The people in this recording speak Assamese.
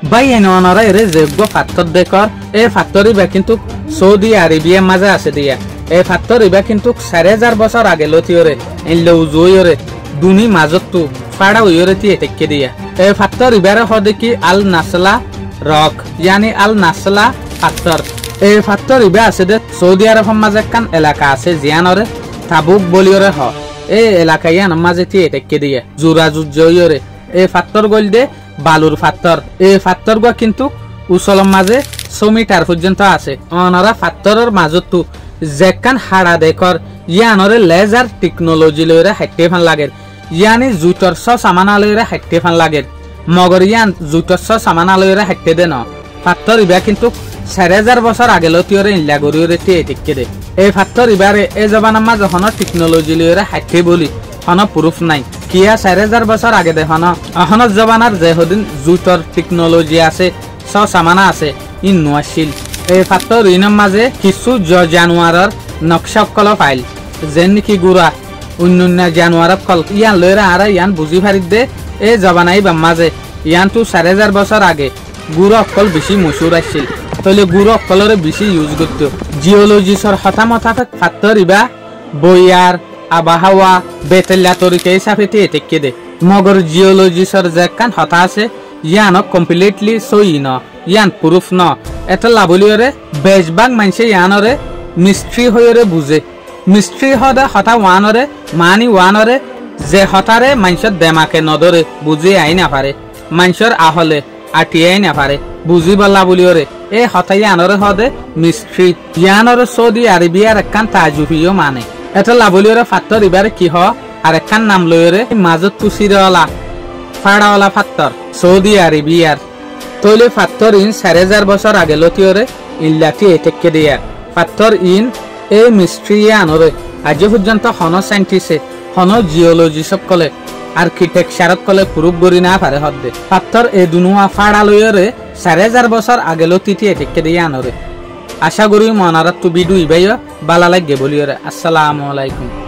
ভাই এনরা এরে যোগ্য পাথর দেখর এই পাথর ইবা কিন্তু সৌদি আরবিয়ার মাঝে আছে দিয়া এই পাথর ইবা কিন্তু 4000 বছর আগে লতিওরে এনলে উজুইরে দুনি মাজতু ফাড়া উইরে তি এটেকে দিয়া এই পাথর ইবারে হদে কি আল নাসলা রক yani আল নাসলা পাথর এই পাথর ইবা আছে দে সৌদি আরবের মাঝে কান এলাকা আছে জিয়ানরে তাবুক বলিওরে হ এই এলাকা ইয়ান মাঝে তি এটেকে দিয়া জুরা জুজইরে এই পাথর গল দে বালুর পাথর এই পাথর গো কিন্তু উসলম মাঝে 100 মিটার পর্যন্ত আছে অনরা পাথরের মাজতু যেকান হাড়া দেখর ইয়ানরে লেজার টেকনোলজি লইরা হাইতে ফান লাগে ইয়ানি জুটর সামানা লইরা হাইতে ফান লাগে মগর ইয়ান জুটর সামানা লইরা হাইতে দে ন পাথর ইবা কিন্তু 4000 বছর আগে লতিওরে ইল্লা গরিওরে তে টিকে দে এই পাথর ইবারে এই জবানা মাঝে হন টেকনোলজি লইরা হাইতে বলি হন প্রুফ নাই কিয়া 4000 বছর আগে দেখন অহন জবানার যে হদিন জুটর টেকনোলজি আছে সামানা আছে ইন নোয়াশিল এই পাথর ইনার মাঝে কিছু জানুয়ারের নকশা কল ফাইল যেন কি গুড়া অন্যান্য জানুয়ার কল ইয়ান লইরা আর ইয়ান বুঝি ফারি দে এই জবানাই বা মাঝে ইয়ান তো 4000 বছর আগে গুড়া কল বেশি মশুর আসছিল তাহলে গুড়া কলরে বেশি ইউজ করত জিওলজিসর হতামতা পাথর ইবা বইয়ার আবহাওয়া বেতেলা তরিকে হিসাবে টেকে দে মগর জিওলজিসর যে কান হতা আছে ইয়ান কমপ্লিটলি সই ন ইয়ান প্রুফ ন এটা লাবলিওরে বেশভাগ মানুষে ইয়ানরে মিস্ট্রি হইরে বুঝে মিস্ট্রি হদা হতা ওয়ানরে মানি ওয়ানরে যে হতারে মানুষের দেমাকে নদরে বুঝে আই না পারে মানুষের আহলে আটিয়াই না পারে বুঝি বলা বলিওরে এই হতা ইয়ানরে হদে মিস্ট্রি ইয়ানরে সৌদি আরবিয়ার একখান তাজুবিও মানে এটা লাবলিওরে পাথর ইবারে কি হ আর একখান নাম লইরে মাজত তুসিরওয়ালা ফাড়াওয়ালা পাথর সৌদি আরবিয়ার তৈলে পাথর ইন 4000 বছর আগে লতিওরে ইল্লাটি এটেকে দিয়া পাথর ইন এই মিস্ট্রি আনরে আজ পর্যন্ত হন সাইন্টিস্টে হন জিওলজি সব কলে আর্কিটেকচারত কলে প্রুফ করি না পারে হদ্দে পাথর এই দুনুয়া ফাড়া লইরে 4000 বছর আগে লতিটি এটেকে দিয়া আনরে আশা করি মনারাত তু বিডু ইবাইয়া বালা লাগে বলিওরে আসসালামু আলাইকুম।